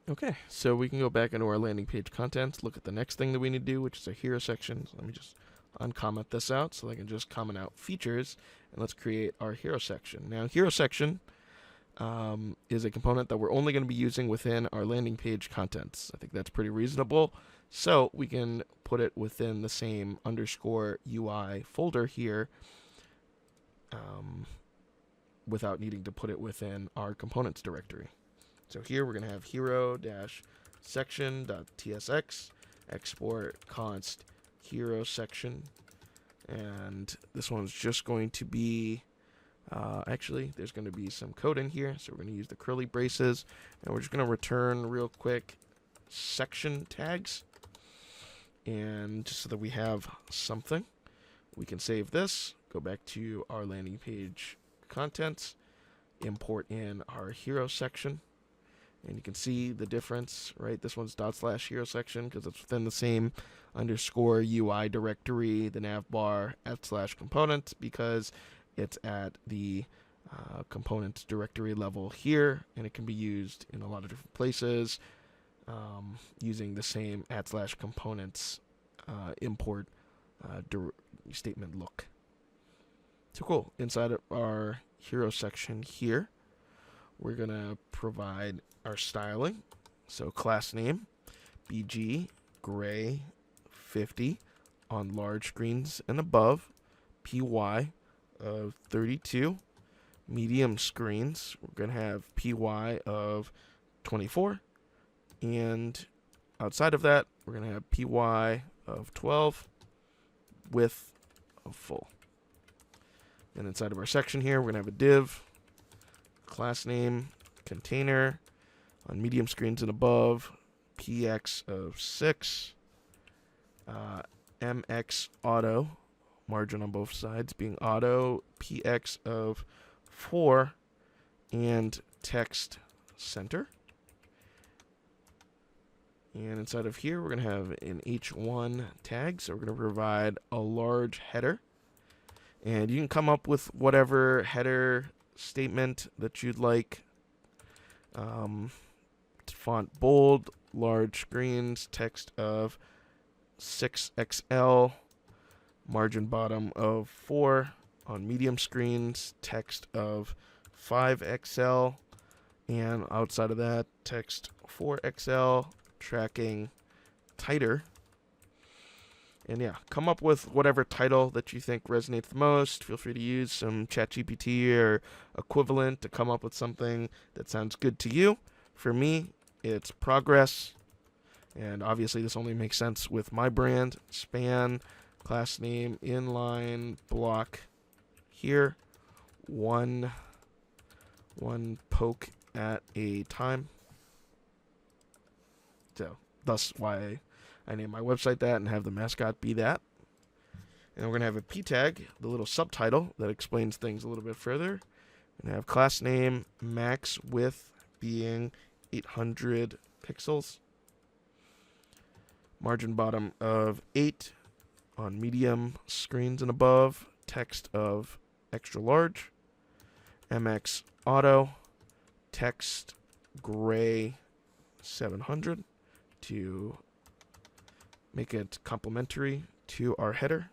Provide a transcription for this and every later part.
Okay, so we can go back into our landing page contents, look at the next thing that we need to do, which is a hero section. So let me just uncomment this out so I can just comment out features, and let's create our hero section. Now, hero section is a component that we're only going to be using within our landing page contents. I think that's pretty reasonable. So we can put it within the same _UI folder here without needing to put it within our components directory. So here we're going to have hero-section.tsx, export const hero section, and this one's just going to be, actually, there's going to be some code in here, so we're going to use the curly braces, and we're just going to return real quick section tags, and just so that we have something, we can save this, go back to our landing page contents, import in our hero section, and you can see the difference, right? This one's /hero section because it's within the same _UI directory, the nav bar /components because it's at the components directory level here, and it can be used in a lot of different places using the same @components import statement look. So cool. Inside of our hero section here, we're going to provide our styling. So class name, BG, gray, 50 on large screens and above, PY of 32, medium screens, we're going to have PY of 24, and outside of that, we're going to have PY of 12, width of full. And inside of our section here, we're going to have a div, class name, container, on medium screens and above, PX of 6, MX auto, margin on both sides being auto, PX of 4, and text center. And inside of here, we're going to have an H1 tag, so we're going to provide a large header. And you can come up with whatever header statement that you'd like. Font bold, large screens, text of 6XL, margin bottom of 4, on medium screens, text of 5XL, and outside of that, text 4XL, tracking tighter. And yeah, come up with whatever title that you think resonates the most. Feel free to use some ChatGPT or equivalent to come up with something that sounds good to you. For me, it's progress. And obviously this only makes sense with my brand. Span, class name, inline, block here. One poke at a time. So thus why I name my website that and have the mascot be that. And we're going to have a p tag, the little subtitle that explains things a little bit further. And have class name, max width being 800 pixels. Margin bottom of 8 on medium screens and above. Text of extra large. MX auto. Text gray 700 to make it complementary to our header.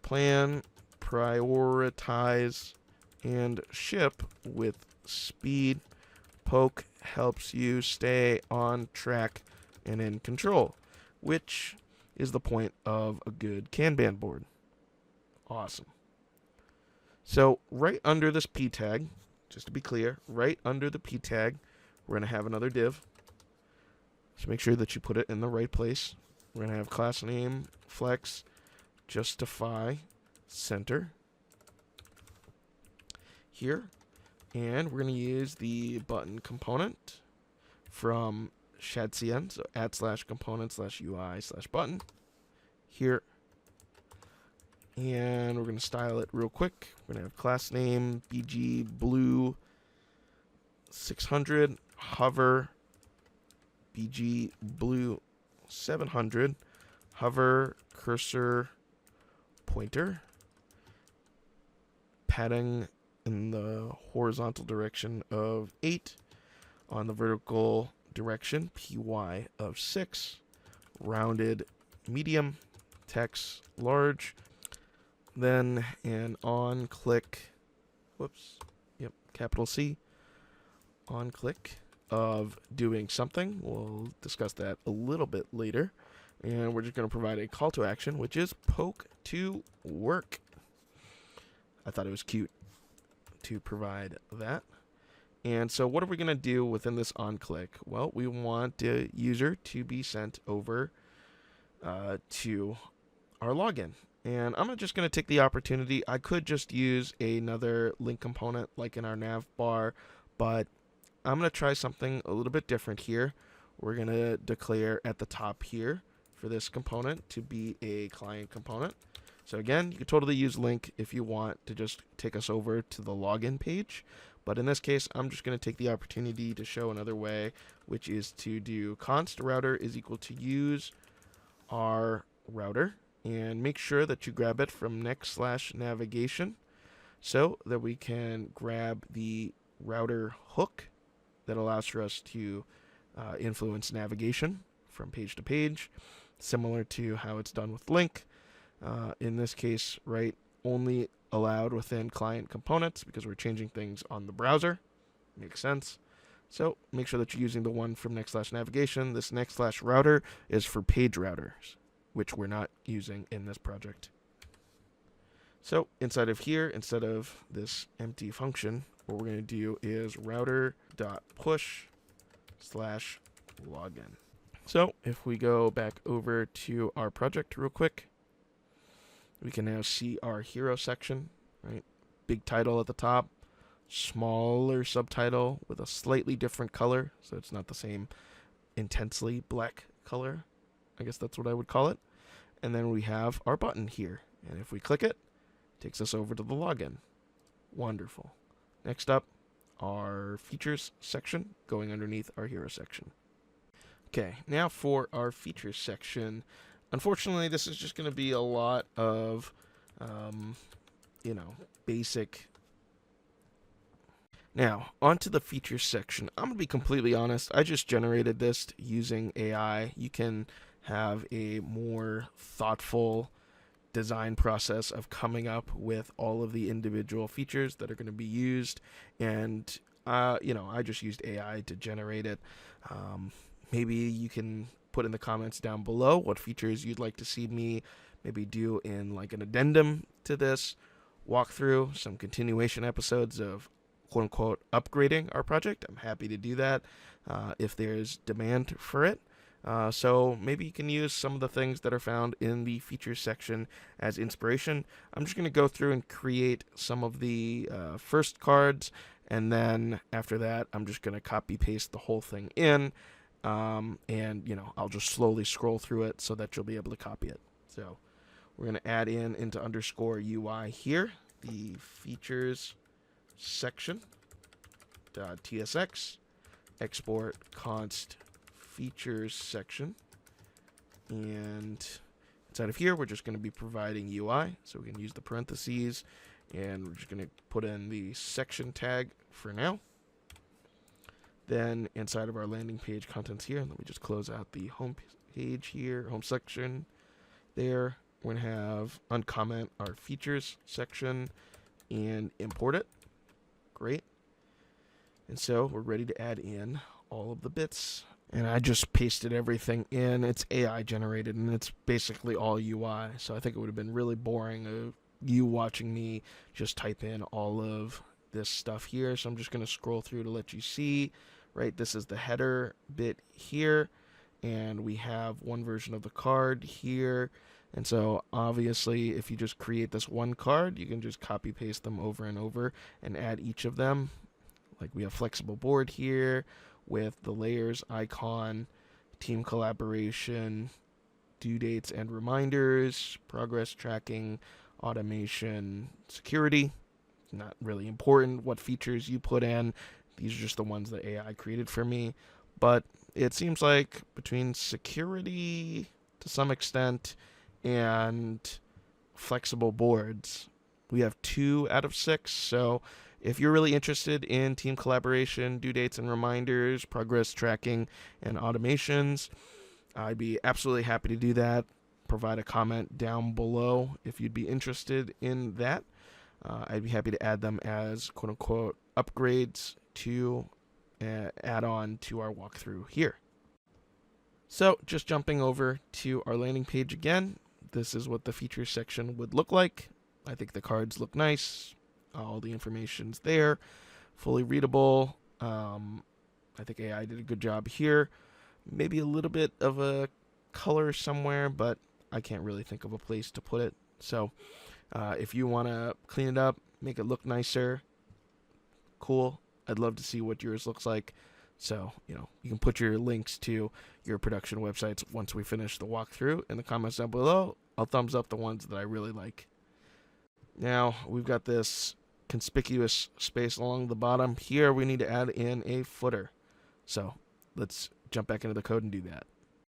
Plan, prioritize, and ship with speed. Poke helps you stay on track and in control, which is the point of a good Kanban board. Awesome. So right under this p tag, just to be clear, right under the p tag, we're going to have another div. So make sure that you put it in the right place. We're going to have class name, flex, justify, center here. And we're going to use the button component from shadcn, so @component/UI/button here. And we're going to style it real quick. We're going to have class name, BG blue 600, hover, BG blue 700, hover, cursor, pointer, padding in the horizontal direction of 8, on the vertical direction py of 6, rounded medium, text large, then an on click, capital C, on click of doing something. We'll discuss that a little bit later. And we're just going to provide a call to action, which is poke to work. I thought it was cute to provide that. And so what are we going to do within this on click? Well, we want the user to be sent over to our login. And I'm just going to take the opportunity. I could just use another link component like in our nav bar, but I'm going to try something a little bit different here. We're going to declare at the top here for this component to be a client component. So again, you can totally use link if you want to just take us over to the login page. But in this case, I'm just going to take the opportunity to show another way, which is to do const router is equal to use our router, and make sure that you grab it from next/navigation so that we can grab the router hook that allows for us to influence navigation from page to page, similar to how it's done with link. In this case, right, only allowed within client components because we're changing things on the browser. Makes sense. So make sure that you're using the one from next/navigation. This next/router is for page routers, which we're not using in this project. So inside of here, instead of this empty function, what we're going to do is router.push/login. So if we go back over to our project real quick, we can now see our hero section, right? Big title at the top, smaller subtitle with a slightly different color, so it's not the same intensely black color. I guess that's what I would call it. And then we have our button here, and if we click it, it takes us over to the login. Wonderful. Next up, our features section going underneath our hero section. Okay, now for our features section. Unfortunately, this is just going to be a lot of, basic. Now, onto the features section. I'm going to be completely honest. I just generated this using AI. You can have a more thoughtful design process of coming up with all of the individual features that are going to be used. And, I just used AI to generate it. Maybe you can put in the comments down below what features you'd like to see me maybe do in like an addendum to this walkthrough, some continuation episodes of quote unquote upgrading our project. I'm happy to do that if there's demand for it. So maybe you can use some of the things that are found in the features section as inspiration. I'm just going to go through and create some of the first cards, and then after that I'm just going to copy paste the whole thing in. And I'll just slowly scroll through it so that you'll be able to copy it. So we're going to add into underscore UI here the features section .tsx, export const features section, and inside of here we're just going to be providing UI, so we can use the parentheses, and we're just going to put in the section tag for now. Then inside of our landing page contents here, let me just close out the home page here, home section there. We're going to have uncomment our features section and import it. Great. And so we're ready to add in all of the bits. And I just pasted everything in. It's AI generated, and it's basically all UI. So I think it would have been really boring you watching me just type in all of this stuff here. So I'm just going to scroll through to let you see. Right, this is the header bit here, and we have one version of the card here. And so obviously if you just create this one card, you can just copy paste them over and over and add each of them. Like we have flexible board here with the layers icon, team collaboration, due dates and reminders, progress tracking, automation, security. Not really important what features you put in. These are just the ones that AI created for me. But it seems like between security to some extent and flexible boards, we have 2 out of 6. So if you're really interested in team collaboration, due dates and reminders, progress tracking, and automations, I'd be absolutely happy to do that. Provide a comment down below if you'd be interested in that. I'd be happy to add them as quote-unquote upgrades to add on to our walkthrough here. So just jumping over to our landing page again, this is what the features section would look like. I think the cards look nice. All the information's there, fully readable. I think AI did a good job here. Maybe a little bit of a color somewhere, but I can't really think of a place to put it. So if you want to clean it up, make it look nicer, cool. I'd love to see what yours looks like. So, you can put your links to your production websites once we finish the walkthrough in the comments down below. I'll thumbs up the ones that I really like. Now, we've got this conspicuous space along the bottom. Here, we need to add in a footer. So, let's jump back into the code and do that.